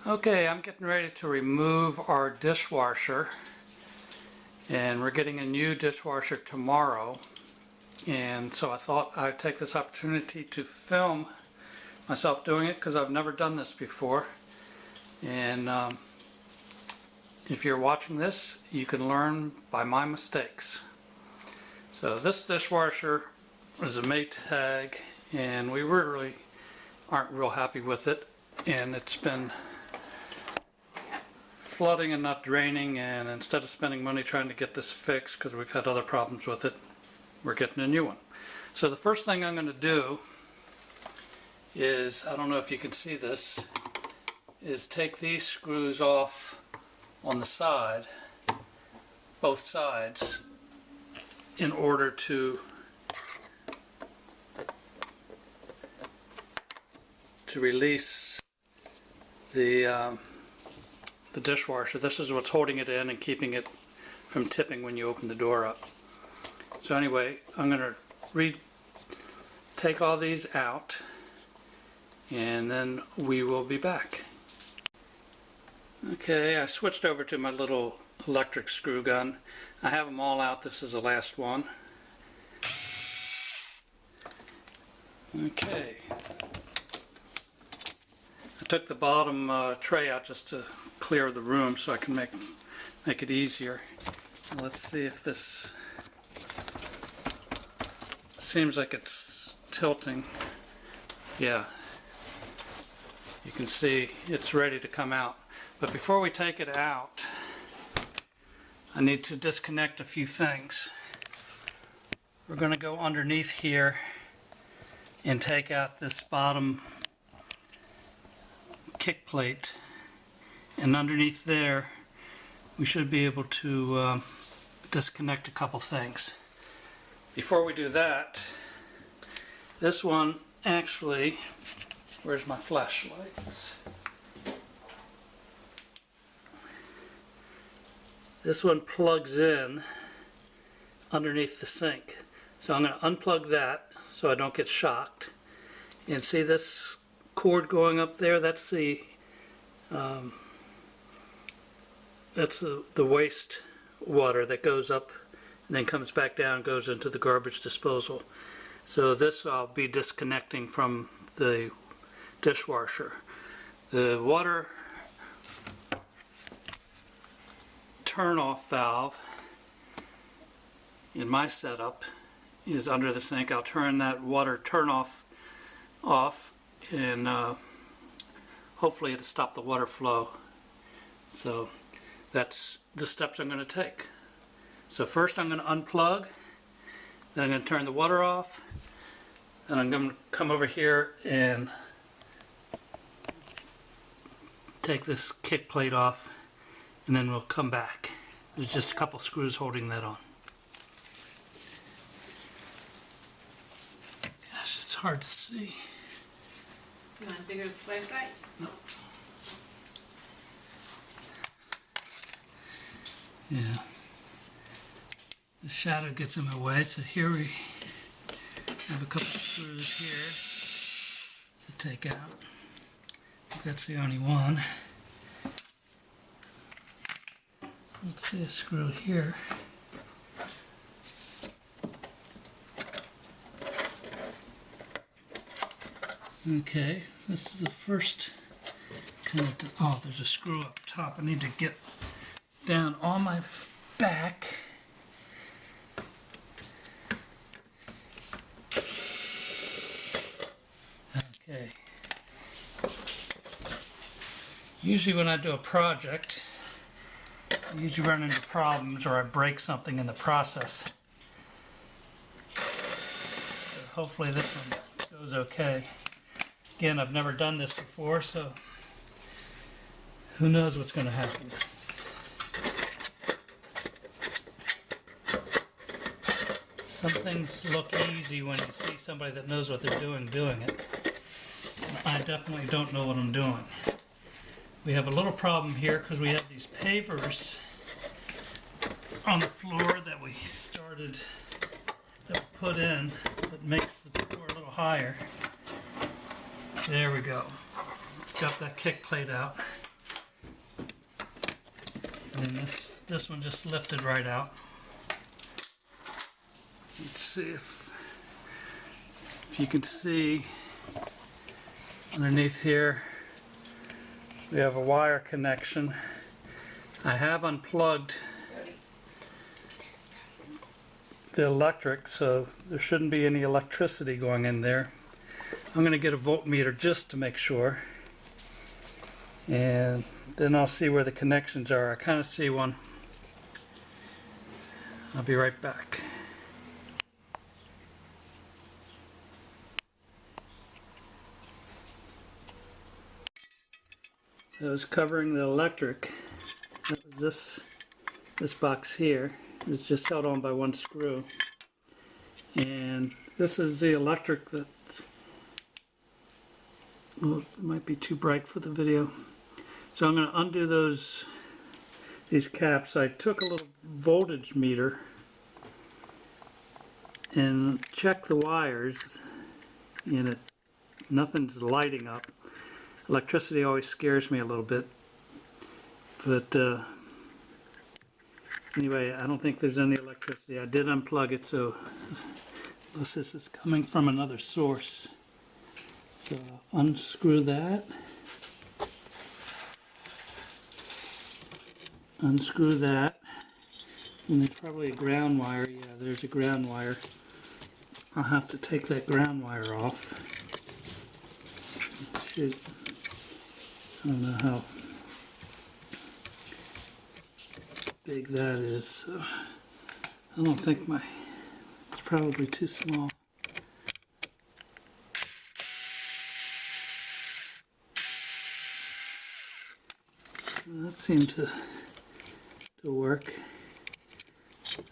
Okay, I'm getting ready to remove our dishwasher, and we're getting a new dishwasher tomorrow, and so I thought I'd take this opportunity to film myself doing it because I've never done this before. And if you're watching this, you can learn by my mistakes. So this dishwasher is a Maytag, and we really aren't real happy with it, and it's been flooding and not draining, and instead of spending money trying to get this fixed because we've had other problems with it, we're getting a new one. So the first thing I'm going to do is, I don't know if you can see this, is take these screws off on the side, both sides, in order to release the dishwasher. This is what's holding it in and keeping it from tipping when you open the door up. So anyway, I'm going to take all these out, and then we will be back. Okay, I switched over to my little electric screw gun. I have them all out. This is the last one. Okay. I took the bottom tray out just to clear the room so I can make it easier. Let's see if this seems like it's tilting. Yeah, you can see it's ready to come out. But before we take it out, I need to disconnect a few things. We're going to go underneath here and take out this bottom kick plate, and underneath there we should be able to disconnect a couple things. Before we do that, this one actually, where's my flashlight? This one plugs in underneath the sink. So I'm going to unplug that so I don't get shocked. And see this cord going up there? That's the waste water that goes up and then comes back down and goes into the garbage disposal. So this I'll be disconnecting from the dishwasher. The water turn-off valve in my setup is under the sink. I'll turn that water turn-off off, and hopefully it'll stop the water flow. So that's the steps I'm going to take. So first I'm going to unplug, then I'm going to turn the water off, then I'm going to come over here and take this kick plate off, and then we'll come back. There's just a couple screws holding that on. Gosh, it's hard to see. You want a bigger flashlight? No. Yeah. The shadow gets in my way, so here we have a couple of screws here to take out. I think that's the only one. Let's see a screw here. Okay, this is the first kind of, oh, there's a screw up top. I need to get down on my back. Okay. Usually when I do a project, I usually run into problems or I break something in the process. So hopefully this one goes okay. Again, I've never done this before, so who knows what's going to happen. Some things look easy when you see somebody that knows what they're doing it. I definitely don't know what I'm doing. We have a little problem here because we have these pavers on the floor that we put in that makes the floor a little higher. There we go. Got that kick plate out. And this one just lifted right out. Let's see if you can see underneath here we have a wire connection. I have unplugged the electric, so there shouldn't be any electricity going in there. I'm going to get a voltmeter just to make sure, and then I'll see where the connections are. I kind of see one. I'll be right back. I was covering the electric. That was this box here. It's just held on by one screw. And this is the electric that, well, it might be too bright for the video. So I'm going to undo these caps. I took a little voltage meter and checked the wires, and nothing's lighting up. Electricity always scares me a little bit, but anyway, I don't think there's any electricity. I did unplug it, so unless this is coming from another source. So I'll unscrew that. Unscrew that. And there's probably a ground wire. Yeah, there's a ground wire. I'll have to take that ground wire off. Shoot. I don't know how big that is. So I don't think it's probably too small. That seemed to work.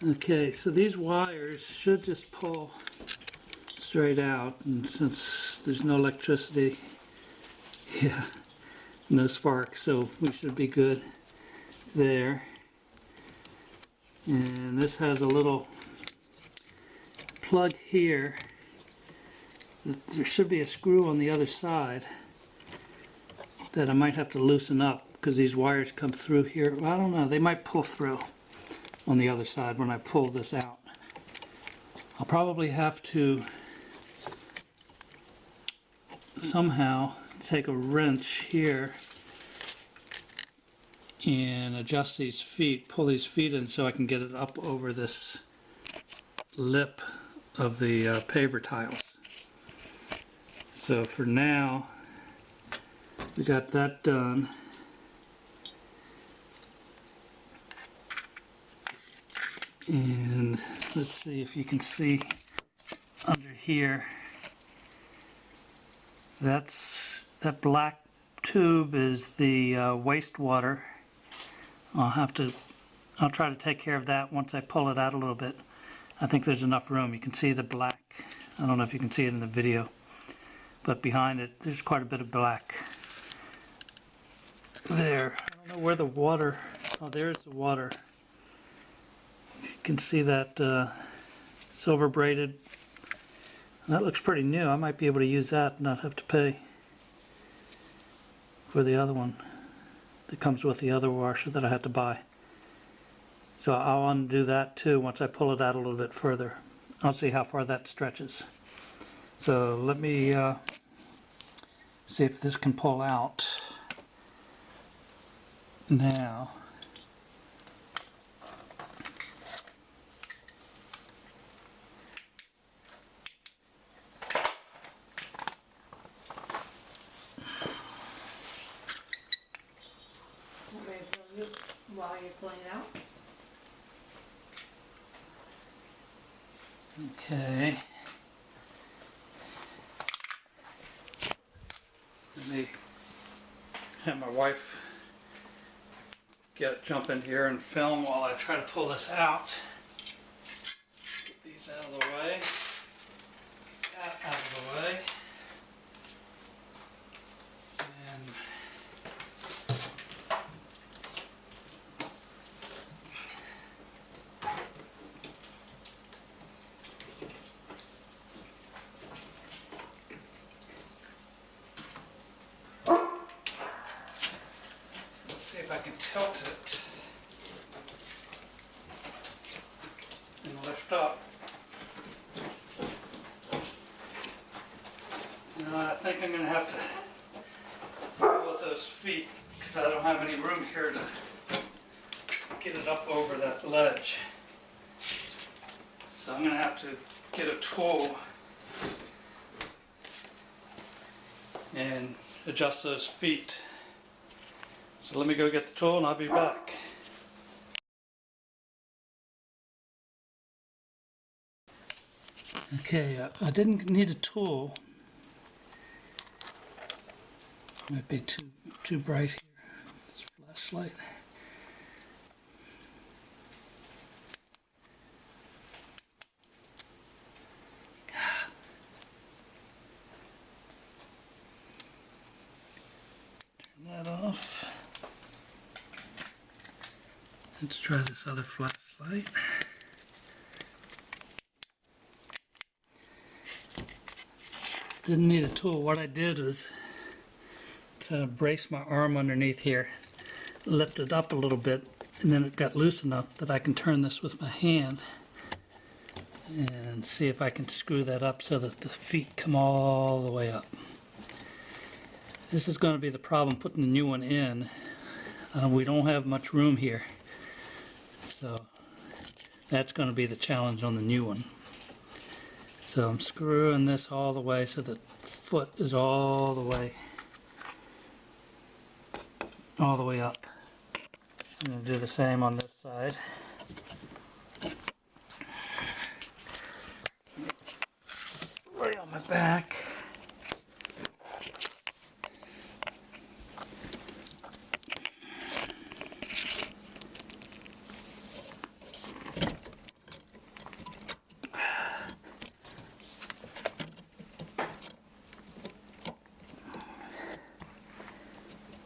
Okay, so these wires should just pull straight out, and since there's no electricity, yeah, no spark, so we should be good there. And this has a little plug here. There should be a screw on the other side that I might have to loosen up, because these wires come through here. Well, I don't know, they might pull through on the other side when I pull this out. I'll probably have to somehow take a wrench here and adjust these feet, pull these feet in so I can get it up over this lip of the paver tiles. So for now, we got that done. And let's see if you can see under here. That black tube is the wastewater. I'll try to take care of that once I pull it out a little bit. I think there's enough room. You can see the black. I don't know if you can see it in the video, but behind it there's quite a bit of black there. I don't know where the water, oh, there's the water. You can see that silver braided. That looks pretty new. I might be able to use that and not have to pay for the other one that comes with the other washer that I had to buy. So I'll undo that too once I pull it out a little bit further. I'll see how far that stretches. So let me see if this can pull out now. While you're pulling it out. Okay. Let me have my wife jump in here and film while I try to pull this out. Get these out of the way. That out of the way. And see if I can tilt it. lift up. Now I think I'm going to have to pull with those feet because I don't have any room here to get it up over that ledge. So I'm going to have to get a tool and adjust those feet. So let me go get the tool and I'll be back. Okay, I didn't need a tool. Might be too bright here, this flashlight. Turn that off. Let's try this other flashlight. Didn't need a tool. What I did was kind of brace my arm underneath here, lift it up a little bit, and then it got loose enough that I can turn this with my hand and see if I can screw that up so that the feet come all the way up. This is going to be the problem putting the new one in. We don't have much room here, so that's going to be the challenge on the new one. So I'm screwing this all the way so the foot is all the way up. I'm going to do the same on this side. Lay on my back.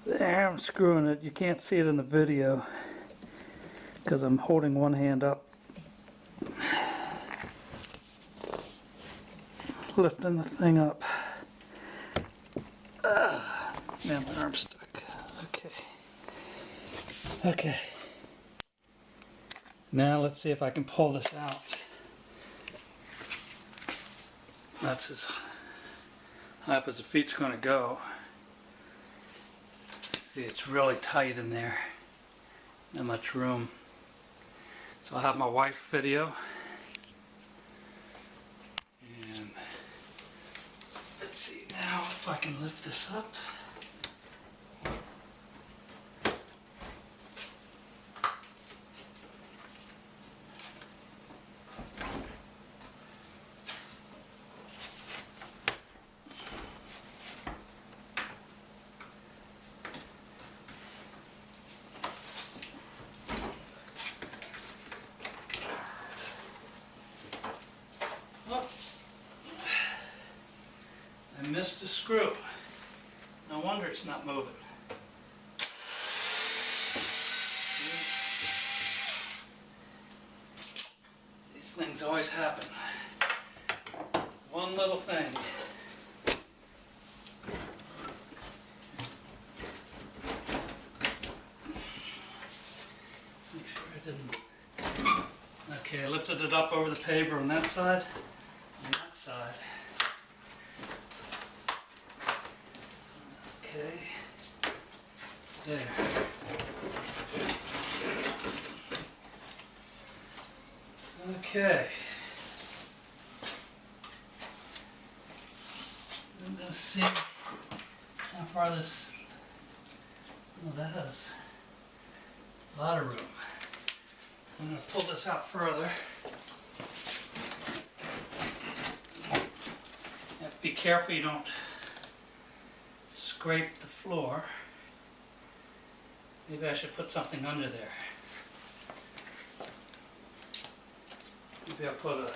There, I'm screwing it. You can't see it in the video because I'm holding one hand up, lifting the thing up. Man, my arm's stuck. Okay. Now let's see if I can pull this out. That's as high up as the feet's going to go. See, it's really tight in there. Not much room. So I'll have my wife video. And let's see now if I can lift this up. I missed a screw. No wonder it's not moving. These things always happen. One little thing. Make sure I didn't. Okay, I lifted it up over the paver on that side and that side. Okay, there. Okay. I'm going to see how far this, well, that has a lot of room. I'm going to pull this out further. You have to be careful you don't scrape the floor. Maybe I should put something under there. Maybe I'll put a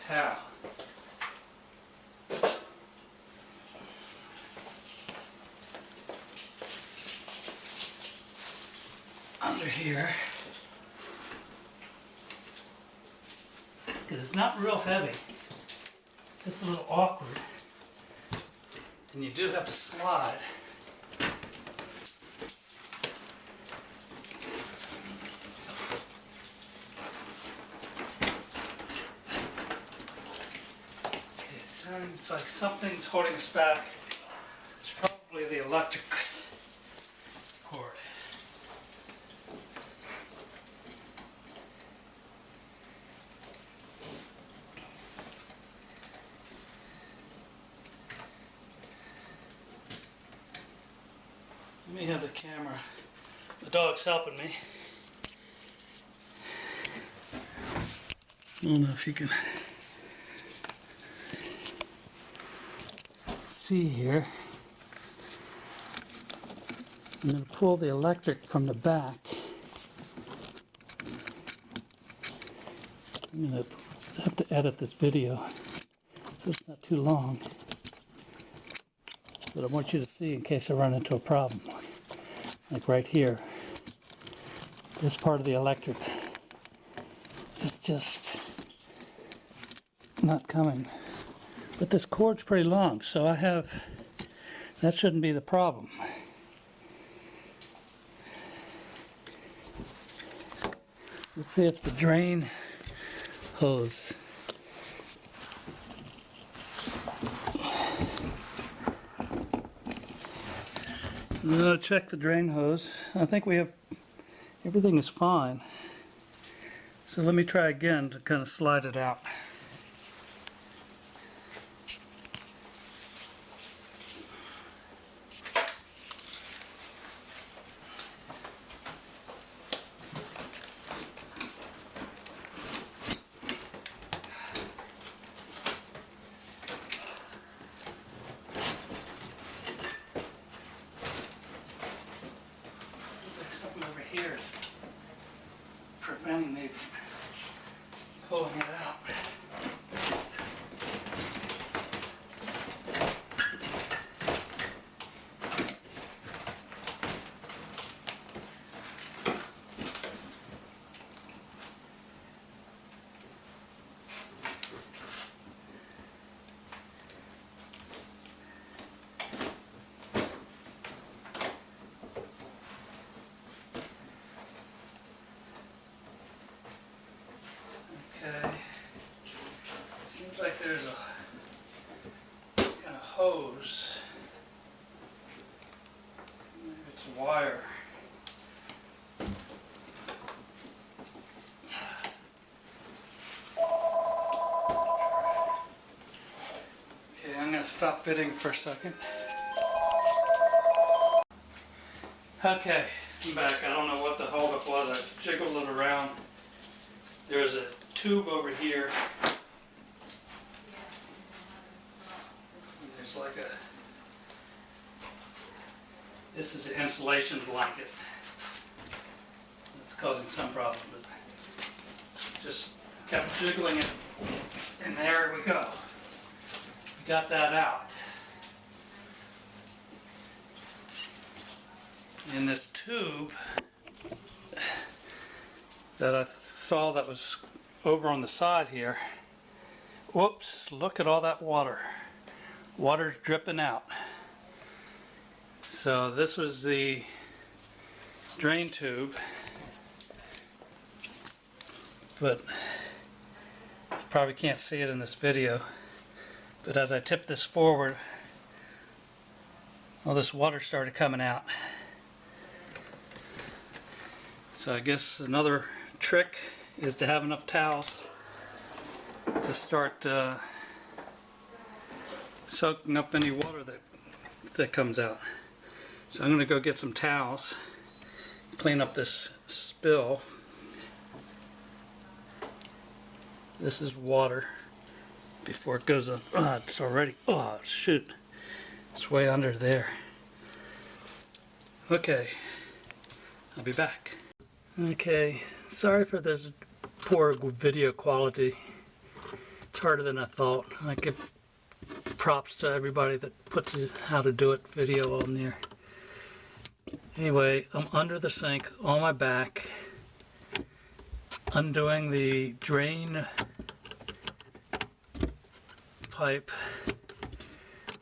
towel. Under here. Because it's not real heavy. It's just a little awkward. And you do have to slide. something's holding us back. It's probably the electric cord. Let me have the camera. The dog's helping me. I don't know if you can see here. I'm going to pull the electric from the back. I'm going to have to edit this video so it's not too long. But I want you to see in case I run into a problem. Like right here. This part of the electric is just not coming. But this cord's pretty long, so that shouldn't be the problem. Let's see if the drain hose. Check the drain hose. I think everything is fine. So let me try again to kind of slide it out. Here is preventing me from pulling it out. Okay, seems like there's a kind of hose, maybe it's a wire. Okay, I'm going to stop fitting for a second. Okay, I'm back. I don't know what the holdup was. I jiggled it around. There's a tube over here. There's like this is the insulation blanket. It's causing some problem, but just kept jiggling it, and there we go. We got that out. In this tube that I saw that was over on the side here. Whoops, look at all that water. Water's dripping out. So this was the drain tube, but you probably can't see it in this video, but as I tipped this forward, all this water started coming out. So I guess another trick is to have enough towels to start soaking up any water that comes out. So I'm going to go get some towels, clean up this spill. This is water before it goes up. Oh, it's already, oh shoot, it's way under there. Okay, I'll be back. Okay, sorry for this poor video quality. It's harder than I thought. I give props to everybody that puts a how to do it video on there. Anyway, I'm under the sink on my back, undoing the drain pipe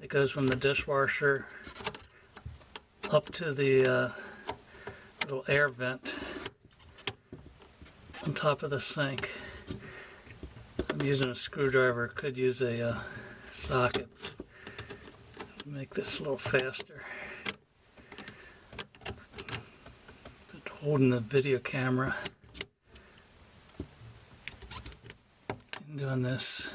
that goes from the dishwasher up to the little air vent on top of the sink. I'm using a screwdriver, could use a socket. make this a little faster. But holding the video camera and doing this.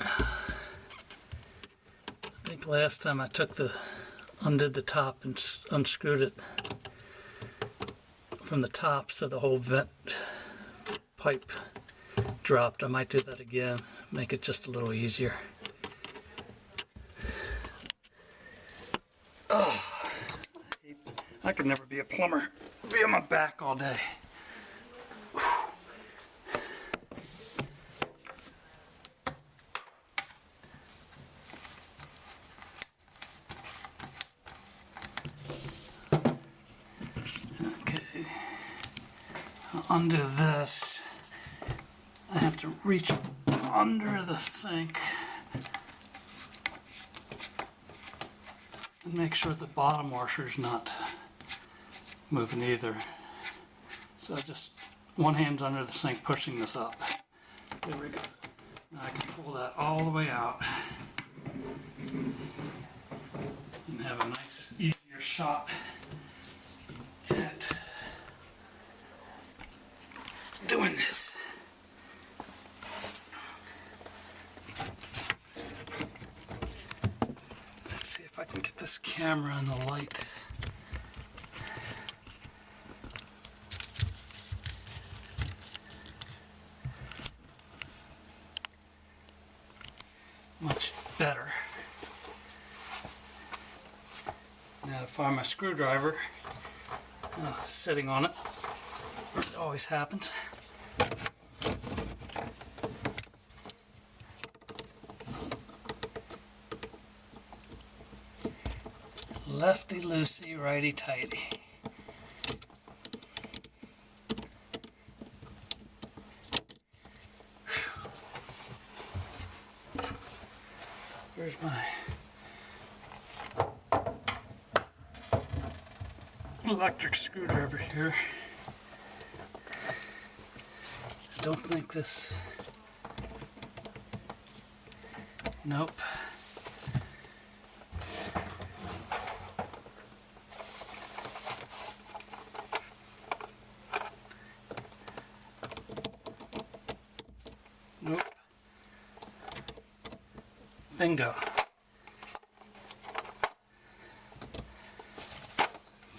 I think last time I undid the top and unscrewed it from the top so the whole vent pipe dropped. I might do that again, make it just a little easier. Oh, I could never be a plumber. Be on my back all day. Undo this, I have to reach under the sink and make sure the bottom washer is not moving either. So one hand's under the sink pushing this up. There we go. Now I can pull that all the way out and have a nice, easier shot at doing this. Let's see if I can get this camera and the light. Much better. Now to find my screwdriver, sitting on it. It always happens. Lefty loosey, righty tighty. Where's my electric screwdriver here? I don't think this. Nope. Nope. Bingo.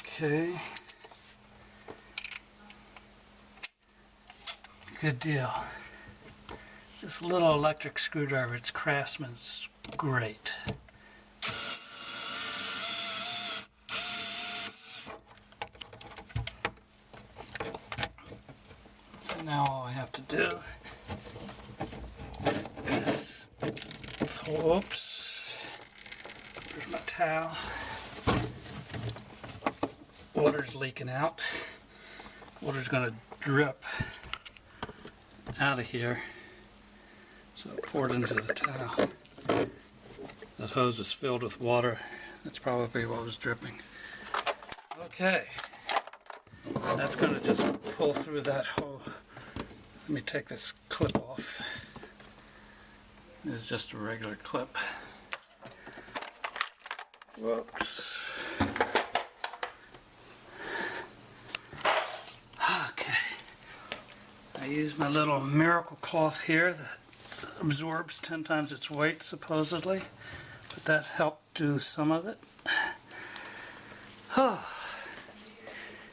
Okay. Good deal. This little electric screwdriver, it's Craftsman's, great. So now all I have to do is, whoops, there's my towel. Water's leaking out. Water's gonna drip out of here. So I poured into the towel. That hose was filled with water. That's probably what was dripping. Okay. That's going to just pull through that hole. Let me take this clip off. It's just a regular clip. Whoops. Okay. I use my little miracle cloth here that absorbs 10 times its weight supposedly, but that helped do some of it.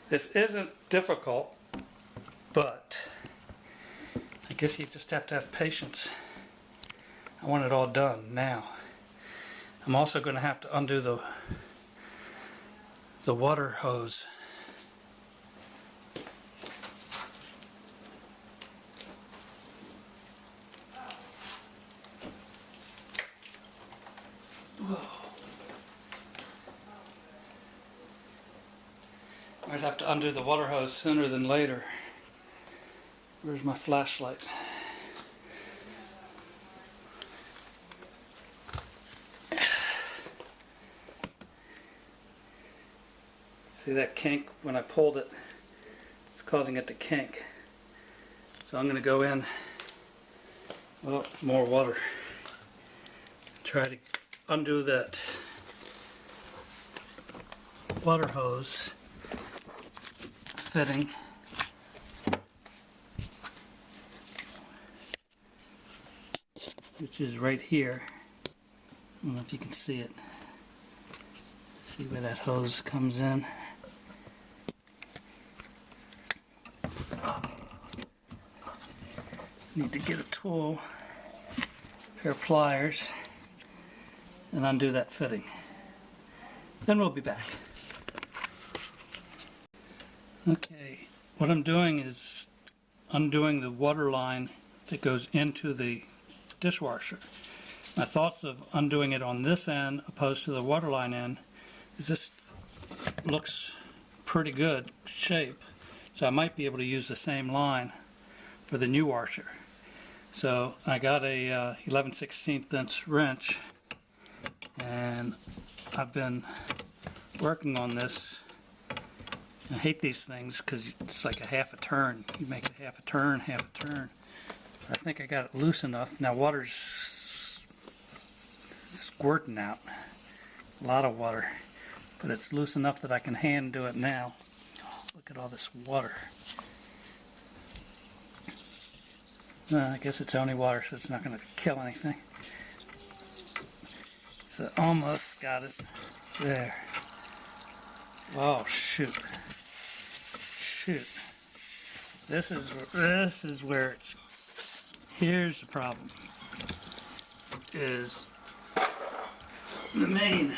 This isn't difficult, but I guess you just have to have patience. I want it all done now. I'm also going to have to undo the water hose. Whoa. I'd have to undo the water hose sooner than later. Where's my flashlight? See that kink? When I pulled it, it's causing it to kink. So I'm going to go in, oh, more water, try to undo that water hose fitting. Which is right here. I don't know if you can see it. See where that hose comes in. Need to get a tool, a pair of pliers, and undo that fitting. Then we'll be back. Okay, what I'm doing is undoing the water line that goes into the dishwasher. My thoughts of undoing it on this end opposed to the water line end is this looks pretty good shape, so I might be able to use the same line for the new washer. So I got a 11/16 inch wrench, and I've been working on this. I hate these things because it's like a half a turn. You make it half a turn, half a turn. I think I got it loose enough. Now water's squirting out. A lot of water. But it's loose enough that I can hand do it now. Look at all this water. I guess it's only water, so it's not going to kill anything. So almost got it there. Oh shoot. Shoot. This is where it's, here's the problem, is the main.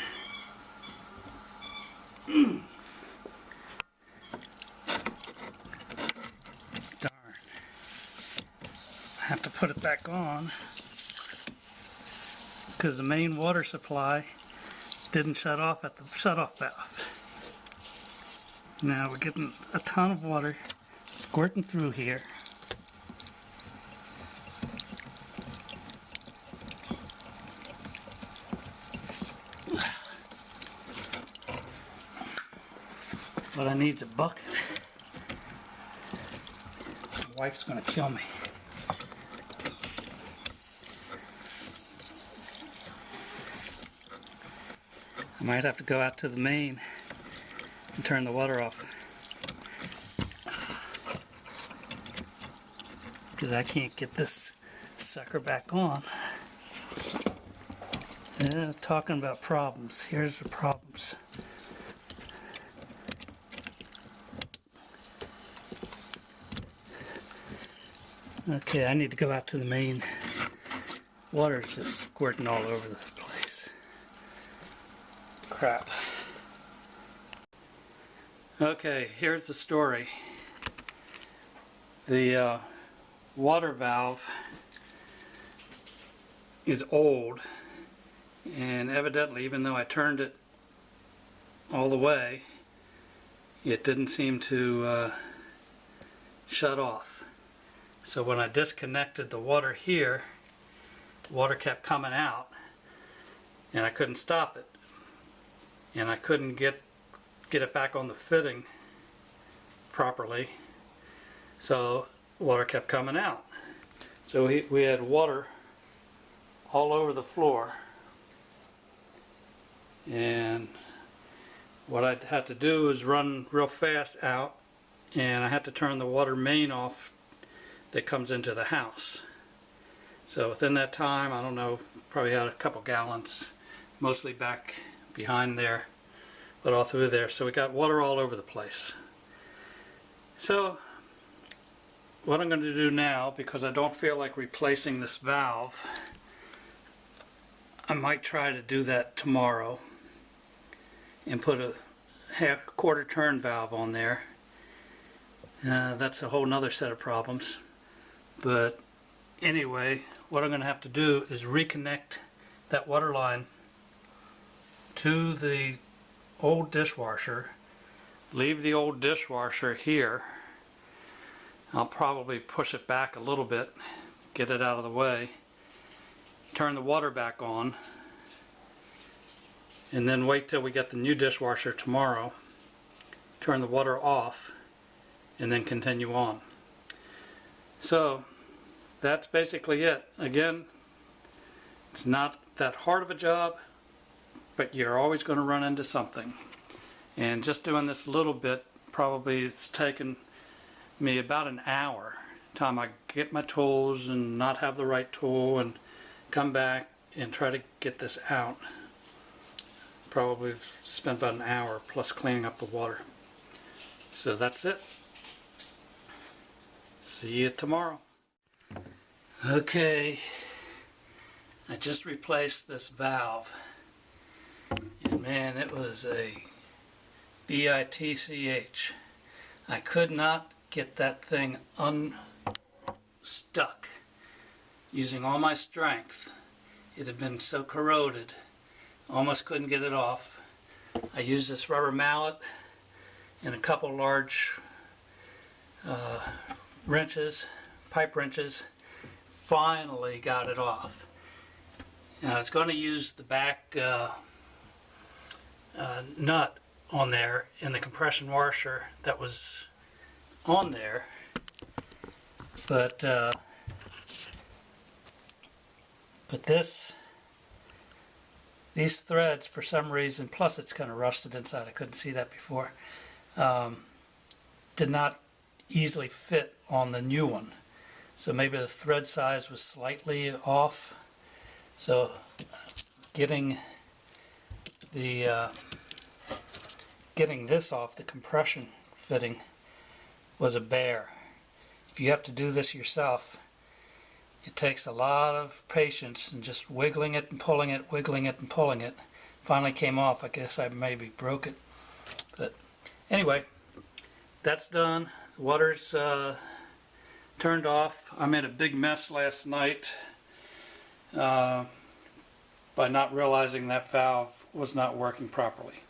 Darn. I have to put it back on because the main water supply didn't shut off at the shut-off valve. Now we're getting a ton of water squirting through here. But I need a bucket. My wife's gonna kill me. I might have to go out to the main and turn the water off, because I can't get this sucker back on. Yeah, talking about problems. Here's the problems. Okay, I need to go out to the main. Water's just squirting all over the place. Crap. Okay, here's the story. The water valve is old, and evidently, even though I turned it all the way, it didn't seem to shut off. So when I disconnected the water here, the water kept coming out, and I couldn't stop it, and I couldn't get it back on the fitting properly, so water kept coming out. So we had water all over the floor, and what I had to do was run real fast out, and I had to turn the water main off that comes into the house. So within that time, I don't know, probably had a couple gallons, mostly back behind there, but all through there. So we got water all over the place. So what I'm going to do now, because I don't feel like replacing this valve, I might try to do that tomorrow and put a quarter turn valve on there. That's a whole nother set of problems. But anyway, what I'm going to have to do is reconnect that water line to the old dishwasher, leave the old dishwasher here. I'll probably push it back a little bit, get it out of the way, turn the water back on, and then wait till we get the new dishwasher tomorrow, turn the water off, and then continue on. So that's basically it. Again, it's not that hard of a job, but you're always going to run into something. And just doing this little bit, probably it's taken me about an hour. Time I get my tools and not have the right tool and come back and try to get this out. Probably spent about an hour plus cleaning up the water. So that's it. See you tomorrow. Okay, I just replaced this valve, and man, it was a bitch. I could not get that thing unstuck using all my strength. It had been so corroded, almost couldn't get it off. I used this rubber mallet and a couple large wrenches, pipe wrenches. Finally got it off. Now I was going to use the back nut on there in the compression washer that was on there, but these threads, for some reason, plus it's kind of rusted inside, I couldn't see that before, did not easily fit on the new one. So maybe the thread size was slightly off. So getting this off the compression fitting was a bear. If you have to do this yourself, it takes a lot of patience and just wiggling it and pulling it, wiggling it and pulling it. Finally came off. I guess I maybe broke it. But anyway, that's done. The water's turned off. I made a big mess last night by not realizing that valve was not working properly.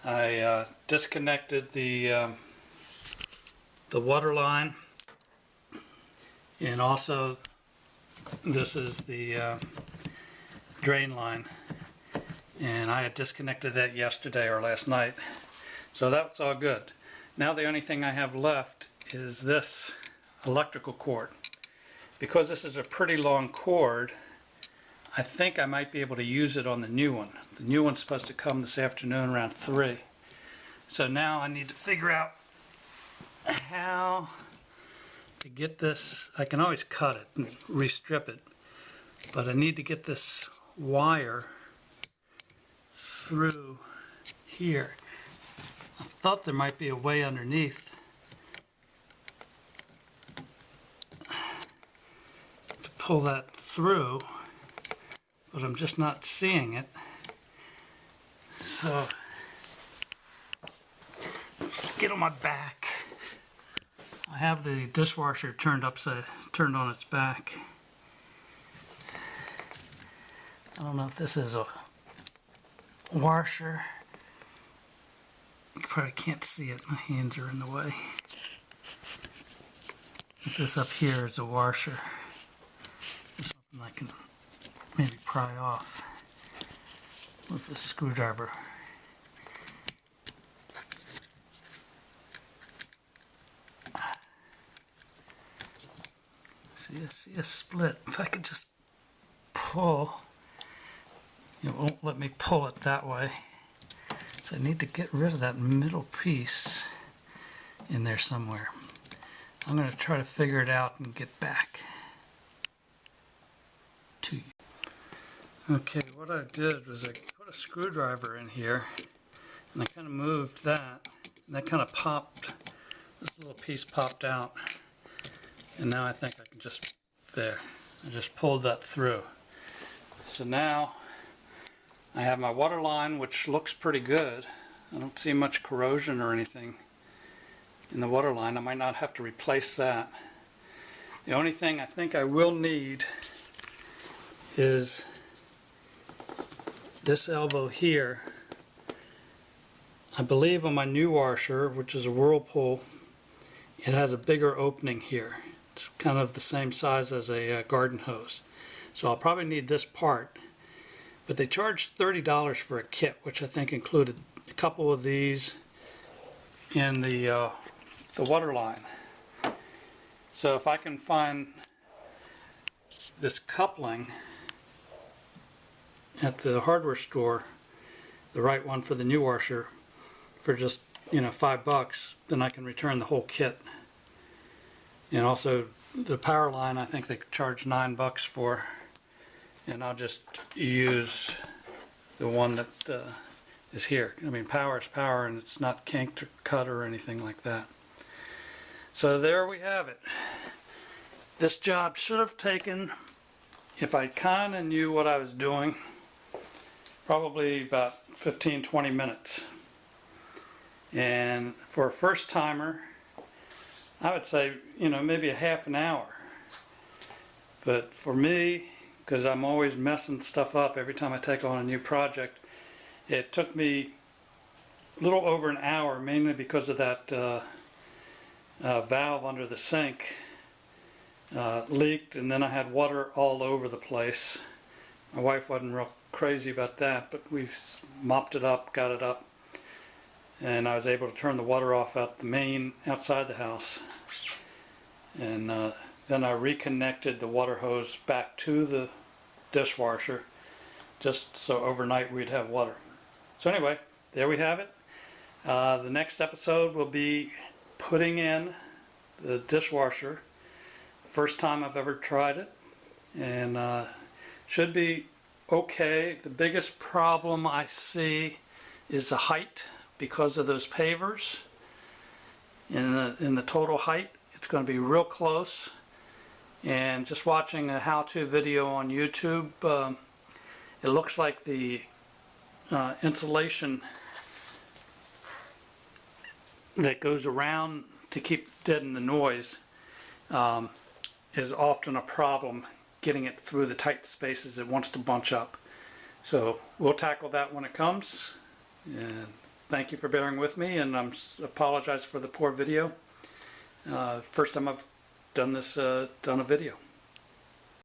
I disconnected the water line, and also this is the drain line, and I had disconnected that yesterday or last night, so that's all good. Now the only thing I have left is this electrical cord. Because this is a pretty long cord, I think I might be able to use it on the new one. The new one's supposed to come this afternoon around 3. So now I need to figure out how to get this. I can always cut it and restrip it, but I need to get this wire through here. I thought there might be a way underneath to pull that through, but I'm just not seeing it. So get on my back. I have the dishwasher turned on its back. I don't know if this is a washer. You probably can't see it. My hands are in the way. If this up here is a washer, there's something I can maybe pry off with this screwdriver. See a split. If I could just pull, it won't let me pull it that way. So I need to get rid of that middle piece in there somewhere. I'm going to try to figure it out and get back to you. Okay, what I did was I put a screwdriver in here and I kind of moved that, and that kind of popped, this little piece popped out. And now I think I can just, there, I just pulled that through. So now I have my water line, which looks pretty good. I don't see much corrosion or anything in the water line. I might not have to replace that. The only thing I think I will need is this elbow here. I believe on my new washer, which is a Whirlpool, it has a bigger opening here. It's kind of the same size as a garden hose. So I'll probably need this part. But they charged $30 for a kit, which I think included a couple of these and the water line. So if I can find this coupling at the hardware store, the right one for the new washer, for just, you know, $5, then I can return the whole kit. And also the power line, I think they charge $9 for, and I'll just use the one that is here. I mean, power is power, and it's not kinked or cut or anything like that. So there we have it. This job should have taken, if I kind of knew what I was doing, probably about 15-20 minutes. And for a first timer, I would say, you know, maybe a half an hour. But for me, because I'm always messing stuff up every time I take on a new project, it took me a little over an hour, mainly because of that valve under the sink leaked, and then I had water all over the place. My wife wasn't real crazy about that, but we mopped it up, got it up, and I was able to turn the water off out the main outside the house. And then I reconnected the water hose back to the dishwasher, just so overnight we'd have water. So anyway, there we have it. The next episode will be putting in the dishwasher. First time I've ever tried it, and should be okay. The biggest problem I see is the height, because of those pavers. In the total height, it's going to be real close. And just watching a how-to video on YouTube, it looks like the insulation that goes around to keep deaden the noise is often a problem getting it through the tight spaces it wants to bunch up. So we'll tackle that when it comes. And thank you for bearing with me, and I apologize for the poor video. First time I've done this, done a video.